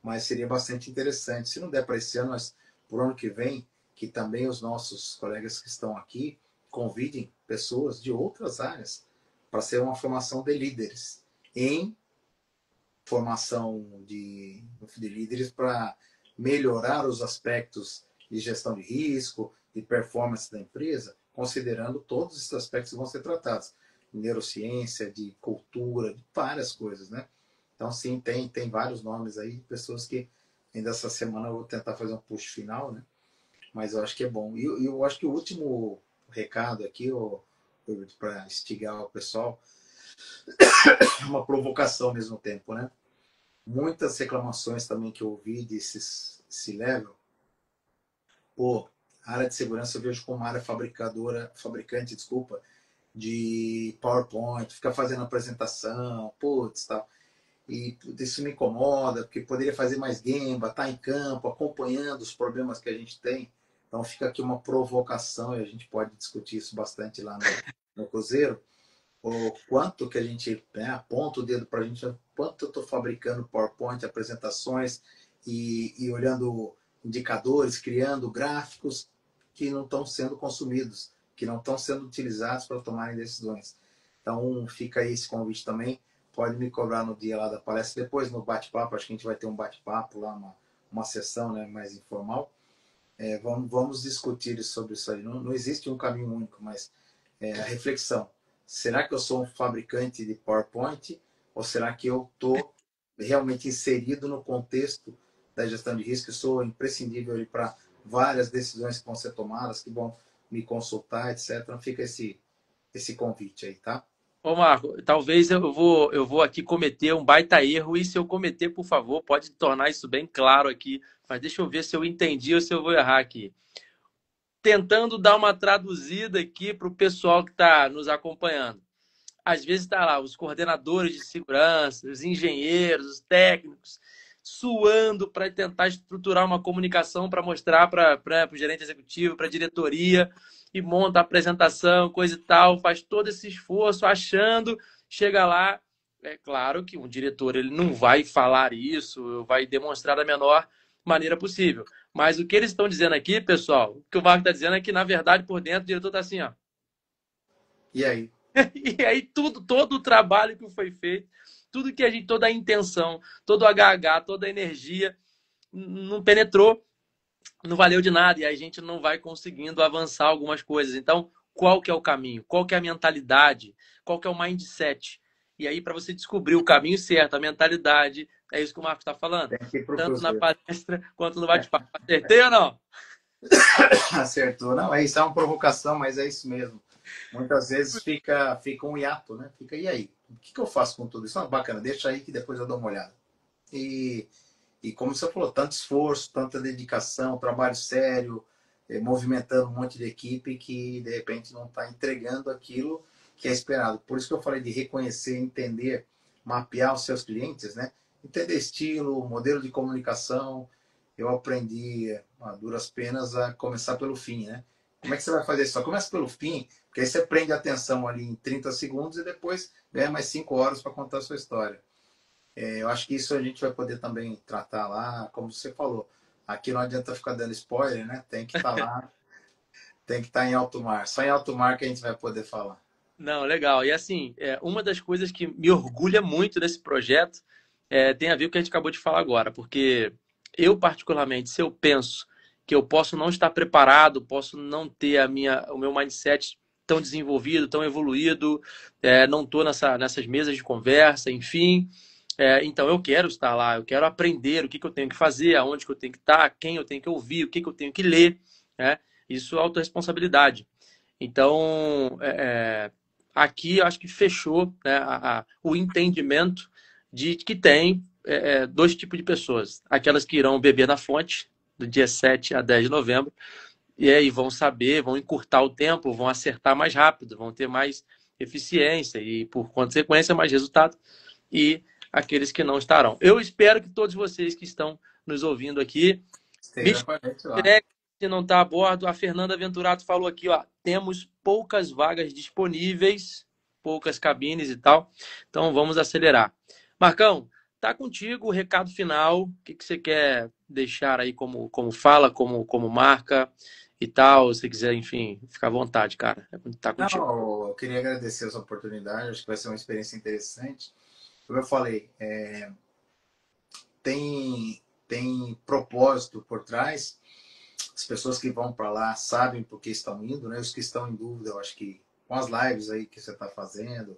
Speaker 2: mas seria bastante interessante. Se não der para esse ano, nós o ano que vem, que também os nossos colegas que estão aqui convidem pessoas de outras áreas para ser uma formação de líderes, em formação de líderes para melhorar os aspectos de gestão de risco e performance da empresa, considerando todos esses aspectos que vão ser tratados. Neurociência, de cultura, de várias coisas, né? Então, sim, tem vários nomes aí, pessoas que ainda essa semana eu vou tentar fazer um push final, né? Mas eu acho que é bom. E eu acho que o último recado aqui, para instigar o pessoal, é uma provocação ao mesmo tempo, né? Muitas reclamações também que eu ouvi desses C-Level, pô, a área de segurança eu vejo como uma área fabricante, desculpa, de PowerPoint, fica fazendo apresentação, putz, tal. E isso me incomoda, porque poderia fazer mais Gemba, estar em campo, acompanhando os problemas que a gente tem. Então fica aqui uma provocação, e a gente pode discutir isso bastante lá no Cruzeiro, o quanto que a gente, né, aponta o dedo para a gente, quanto eu estou fabricando PowerPoint, apresentações e olhando indicadores, criando gráficos que não estão sendo consumidos, que não estão sendo utilizados para tomarem decisões. Então fica aí esse convite também. Pode me cobrar no dia lá da palestra, depois no bate-papo, acho que a gente vai ter um bate-papo lá, uma sessão, né, mais informal. Vamos discutir sobre isso aí. Não existe um caminho único, mas a reflexão. Será que eu sou um fabricante de PowerPoint ou será que eu estou realmente inserido no contexto da gestão de risco? Eu sou imprescindível para várias decisões que vão ser tomadas, que vão me consultar, etc. Fica esse convite aí, tá?
Speaker 1: Ô, Marco, talvez eu vou aqui cometer um baita erro, e se eu cometer, por favor, pode tornar isso bem claro aqui, mas deixa eu ver se eu entendi ou se eu vou errar aqui. Tentando dar uma traduzida aqui para o pessoal que está nos acompanhando. Às vezes está lá os coordenadores de segurança, os engenheiros, os técnicos, suando para tentar estruturar uma comunicação para mostrar para o gerente executivo, para a diretoria, e monta a apresentação, coisa e tal, faz todo esse esforço, achando, chega lá, é claro que um diretor ele não vai falar isso, vai demonstrar da menor maneira possível. Mas o que eles estão dizendo aqui, pessoal, o que o Marco está dizendo é que, na verdade, por dentro, o diretor está assim, ó.
Speaker 2: E aí?
Speaker 1: E aí todo o trabalho que foi feito, tudo que a gente, toda a intenção, todo o HH, toda a energia não penetrou, não valeu de nada, e a gente não vai conseguindo avançar algumas coisas. Então, qual que é o caminho? Qual que é a mentalidade? Qual que é o mindset? E aí, para você descobrir o caminho certo, a mentalidade, é isso que o Marcos está falando.
Speaker 2: Tem que ir pro
Speaker 1: Tanto na
Speaker 2: Cruzeiro.
Speaker 1: palestra quanto no bate-papo. Acertei ou não?
Speaker 2: Acertou. Não, isso é uma provocação, mas é isso mesmo. Muitas vezes fica um hiato, né? Fica, e aí? O que eu faço com tudo isso? Ah, bacana, deixa aí que depois eu dou uma olhada. E como você falou, tanto esforço, tanta dedicação, trabalho sério, movimentando um monte de equipe que de repente não está entregando aquilo que é esperado. Por isso que eu falei de reconhecer, entender, mapear os seus clientes, né? Entender estilo, modelo de comunicação. Eu aprendi a duras penas a começar pelo fim, né? Como é que você vai fazer isso? Só começa pelo fim, porque aí você prende a atenção ali em 30 segundos e depois ganha mais 5 horas para contar a sua história. Eu acho que isso a gente vai poder também tratar lá, como você falou. Aqui não adianta ficar dando spoiler, né? Tem que estar lá, tem que estar em alto mar. Só em alto mar que a gente vai poder falar.
Speaker 1: Não, legal. E assim, uma das coisas que me orgulha muito nesse projeto tem a ver com o que a gente acabou de falar agora, porque eu, particularmente, se eu penso que eu posso não estar preparado, posso não ter o meu mindset tão desenvolvido, tão evoluído, não estou nessas mesas de conversa, enfim. Então eu quero estar lá, eu quero aprender o que eu tenho que fazer, aonde que eu tenho que estar, quem eu tenho que ouvir, o que eu tenho que ler, né? Isso é autorresponsabilidade. Então, aqui eu acho que fechou, né, o entendimento de que tem dois tipos de pessoas. Aquelas que irão beber na fonte, do dia 7 a 10 de novembro, e aí vão saber, vão encurtar o tempo, vão acertar mais rápido, vão ter mais eficiência e, por consequência, mais resultado. E aqueles que não estarão. Eu espero que todos vocês que estão nos ouvindo aqui me
Speaker 2: Esteja com a gente lá.
Speaker 1: direct, se não está a bordo. A Fernanda Venturato falou aqui, ó, temos poucas vagas disponíveis, poucas cabines e tal. Então vamos acelerar. Marcão, tá contigo o recado final. O que você quer deixar aí como fala, como marca e tal. Se quiser, enfim, fica à vontade, cara. Tá contigo.
Speaker 2: Não, eu queria agradecer essa oportunidade, acho que vai ser uma experiência interessante. Como eu falei, tem propósito por trás. As pessoas que vão para lá sabem por que estão indo, né? Os que estão em dúvida, eu acho que com as lives aí que você está fazendo,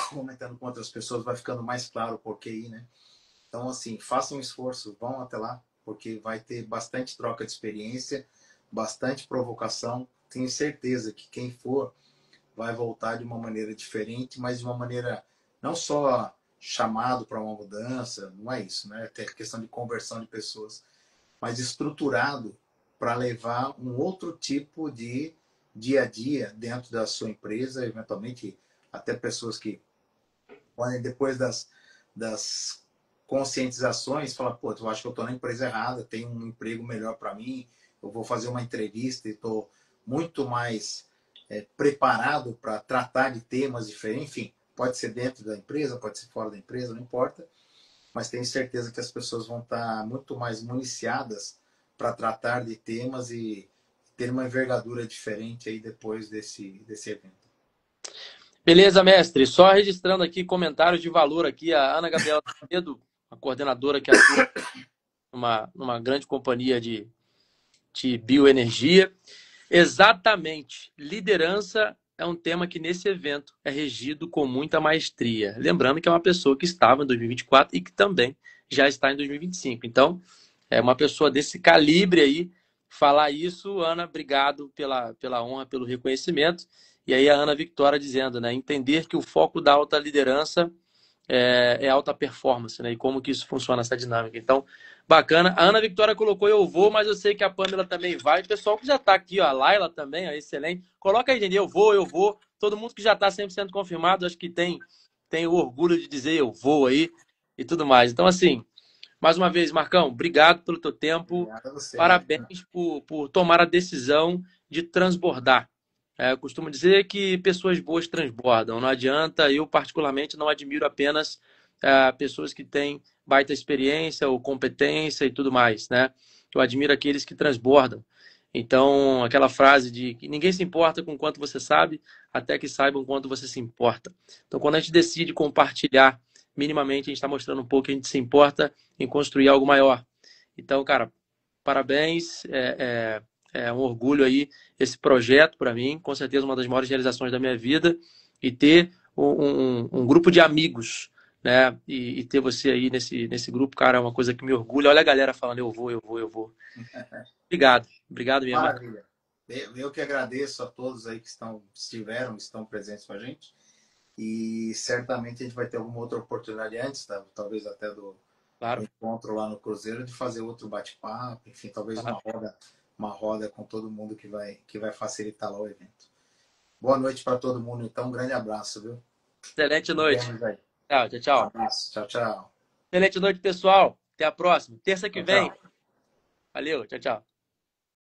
Speaker 2: comentando com outras pessoas, vai ficando mais claro o porquê ir, né? Então, assim, façam um esforço, vão até lá, porque vai ter bastante troca de experiência, bastante provocação. Tenho certeza que quem for vai voltar de uma maneira diferente, mas de uma maneira não só chamado para uma mudança, não é isso, né? Tem a questão de conversão de pessoas, mas estruturado para levar um outro tipo de dia a dia dentro da sua empresa, eventualmente até pessoas que podem, depois das conscientizações, falar, pô, eu acho que eu estou na empresa errada, tem um emprego melhor para mim, eu vou fazer uma entrevista e estou muito mais preparado para tratar de temas diferentes, enfim, pode ser dentro da empresa, pode ser fora da empresa, não importa, mas tenho certeza que as pessoas vão estar muito mais municiadas para tratar de temas e ter uma envergadura diferente aí depois desse evento.
Speaker 1: Beleza, mestre. Só registrando aqui comentários de valor aqui. A Ana Gabriela Cedo, a coordenadora que atua numa grande companhia de bioenergia. Exatamente. Liderança é um tema que nesse evento é regido com muita maestria. Lembrando que é uma pessoa que estava em 2024 e que também já está em 2025. Então, é uma pessoa desse calibre aí. Falar isso, Ana, obrigado pela honra, pelo reconhecimento. E aí a Ana Victoria dizendo, né? Entender que o foco da alta liderança é alta performance, né? E como que isso funciona, essa dinâmica. Então, bacana. A Ana Victoria colocou eu vou, mas eu sei que a Pamela também vai. O pessoal que já está aqui, ó, a Laila também, ó, excelente. Coloca aí, gente, eu vou, eu vou. Todo mundo que já está 100% confirmado, acho que tem o orgulho de dizer eu vou aí e tudo mais. Então, assim, mais uma vez, Marcão, obrigado pelo teu tempo.
Speaker 2: Obrigado a você,
Speaker 1: Parabéns
Speaker 2: Bacana.
Speaker 1: por tomar a decisão de transbordar. Eu costumo dizer que pessoas boas transbordam. Não adianta, eu particularmente não admiro apenas pessoas que têm baita experiência ou competência e tudo mais, né? Eu admiro aqueles que transbordam. Então, aquela frase de que ninguém se importa com quanto você sabe, até que saibam quanto você se importa. Então, quando a gente decide compartilhar minimamente, a gente está mostrando um pouco que a gente se importa em construir algo maior. Então, cara, parabéns. É um orgulho aí esse projeto para mim, com certeza uma das maiores realizações da minha vida, e ter um grupo de amigos, né? E ter você aí nesse grupo, cara, é uma coisa que me orgulha. Olha a galera falando, eu vou, eu vou, eu vou. Obrigado, obrigado mesmo, Marcão.
Speaker 2: Maravilha. Eu que agradeço a todos aí que estão presentes com a gente. E certamente a gente vai ter alguma outra oportunidade antes, tá? Talvez até do
Speaker 1: Claro,
Speaker 2: encontro lá no Cruzeiro, de fazer outro bate-papo, enfim, talvez
Speaker 1: claro.
Speaker 2: uma roda com todo mundo que vai facilitar lá o evento. Boa noite para todo mundo, então, um grande abraço, viu?
Speaker 1: Excelente
Speaker 2: Nos
Speaker 1: noite.
Speaker 2: vemos aí.
Speaker 1: Tchau, tchau,
Speaker 2: Um
Speaker 1: tchau.
Speaker 2: abraço, tchau, tchau.
Speaker 1: Excelente noite, pessoal. Até a próxima. Terça que
Speaker 2: Tchau,
Speaker 1: vem.
Speaker 2: tchau.
Speaker 1: Valeu, tchau, tchau.